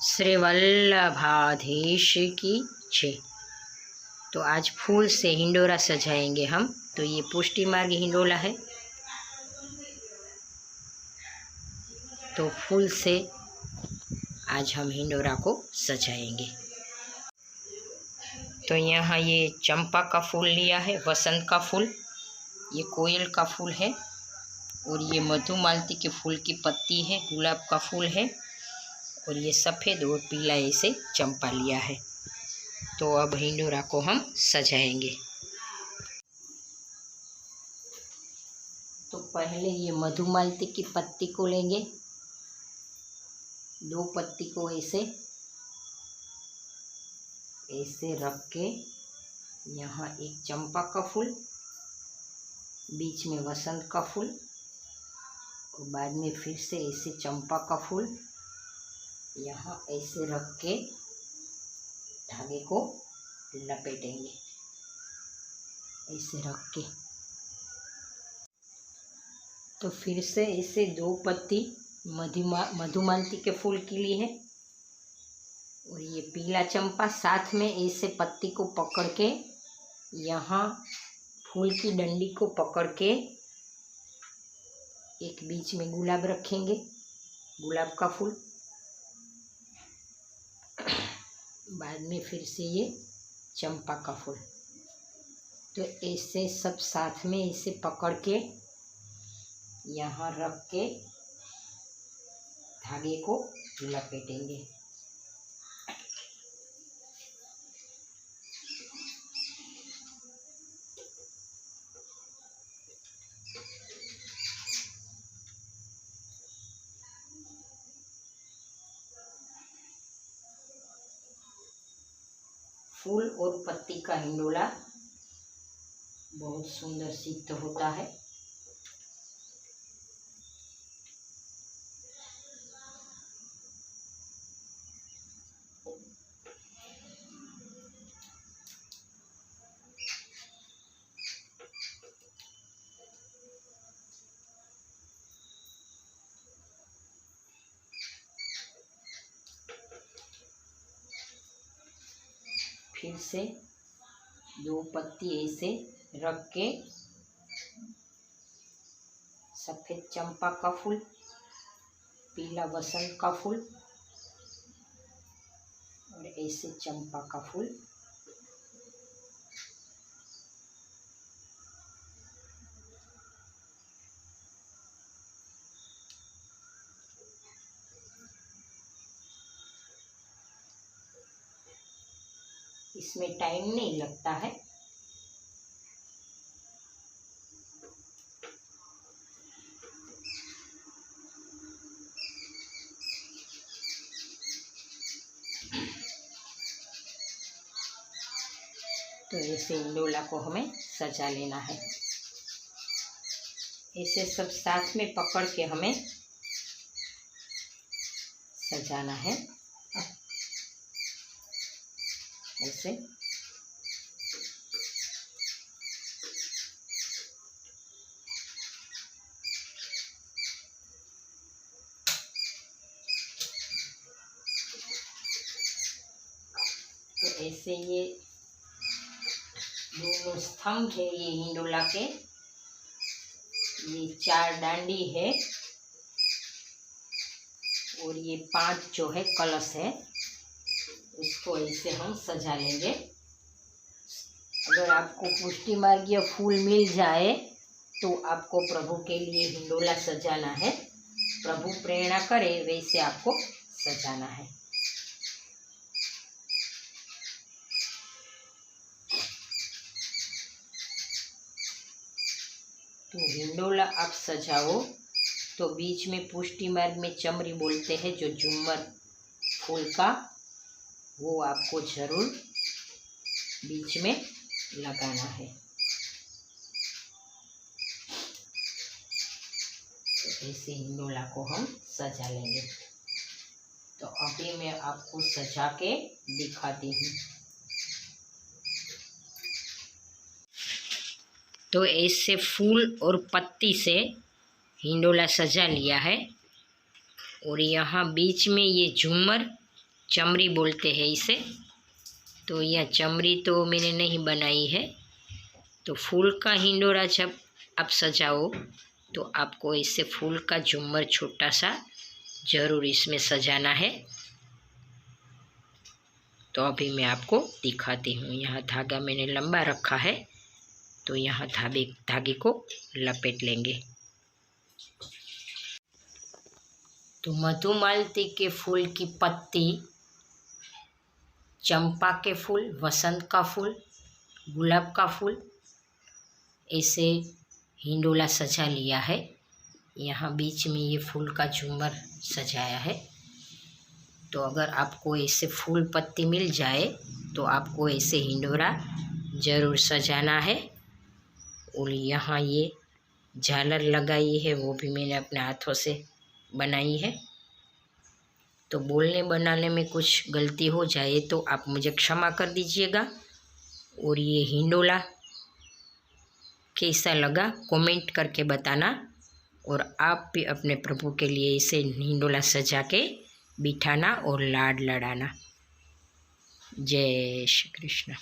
श्री वल्लभाधीश की जय। तो आज फूल से हिंडोरा सजाएंगे हम। तो ये पुष्टि मार्ग हिंडोला है। तो फूल से आज हम हिंडोरा को सजाएंगे। तो यहाँ ये चंपा का फूल लिया है, वसंत का फूल, ये कोयल का फूल है, और ये मधुमालती के फूल की पत्ती है, गुलाब का फूल है, और ये सफ़ेद और पीला ऐसे चंपा लिया है। तो अब हिंडोरा को हम सजाएंगे। तो पहले ये मधुमालती की पत्ती को लेंगे, 2 पत्ती को ऐसे ऐसे रख के यहाँ एक चंपा का फूल, बीच में वसंत का फूल, और बाद में फिर से ऐसे चंपा का फूल यहाँ ऐसे रख के धागे को लपेटेंगे, ऐसे रख के। तो फिर से ऐसे 2 पत्ती मधुमालती के फूल की ली है, और ये पीला चंपा साथ में ऐसे पत्ती को पकड़ के यहाँ फूल की डंडी को पकड़ के एक बीच में गुलाब रखेंगे, गुलाब का फूल, बाद में फिर से ये चंपा का फूल। तो ऐसे सब साथ में ऐसे पकड़ के यहाँ रख के धागे को लपेटेंगे। फूल और पत्ती का हिंडोला बहुत सुंदर सिद्ध होता है। फिर से 2 पत्ती ऐसे रख के सफ़ेद चंपा का फूल, पीला वसंत का फूल, और ऐसे चंपा का फूल इसमें टाइम नहीं लगता है। तो ऐसे हिंडोला को हमें सजा लेना है। ऐसे सब साथ में पकड़ के हमें सजाना है। ऐसे तो ऐसे ये 2 स्तंभ है ये हिंडोला के, ये 4 डांडी है, और ये 5 जो है कलश है, इसको ऐसे हम सजा लेंगे। अगर आपको पुष्टि मार्गीय फूल मिल जाए तो आपको प्रभु के लिए हिंडोला सजाना है। प्रभु प्रेरणा करे वैसे आपको सजाना है। तो हिंडोला आप सजाओ तो बीच में पुष्टि मार्ग में चमरी बोलते हैं जो झूमर फूल का, वो आपको जरूर बीच में लगाना है। तो ऐसे हिंडोला को हम सजा लेंगे। तो अभी मैं आपको सजा के दिखाती हूँ। तो ऐसे फूल और पत्ती से हिंडोला सजा लिया है, और यहाँ बीच में ये झूमर चमरी बोलते हैं इसे। तो यह चमरी तो मैंने नहीं बनाई है। तो फूल का हिंडोरा जब आप सजाओ तो आपको इससे फूल का झूमर छोटा सा ज़रूर इसमें सजाना है। तो अभी मैं आपको दिखाती हूँ। यहाँ धागा मैंने लंबा रखा है, तो यहाँ धागे को लपेट लेंगे। तो मधुमालती के फूल की पत्ती, चंपा के फूल, वसंत का फूल, गुलाब का फूल, ऐसे हिंडोला सजा लिया है। यहाँ बीच में ये फूल का झूमर सजाया है। तो अगर आपको ऐसे फूल पत्ती मिल जाए तो आपको ऐसे हिंडोरा ज़रूर सजाना है। और यहाँ ये झालर लगाई है, वो भी मैंने अपने हाथों से बनाई है। तो बोलने बनाने में कुछ गलती हो जाए तो आप मुझे क्षमा कर दीजिएगा। और ये हिंडोला कैसा लगा कमेंट करके बताना। और आप भी अपने प्रभु के लिए इसे हिंडोला सजा के बिठाना और लाड लड़ाना। जय श्री कृष्ण।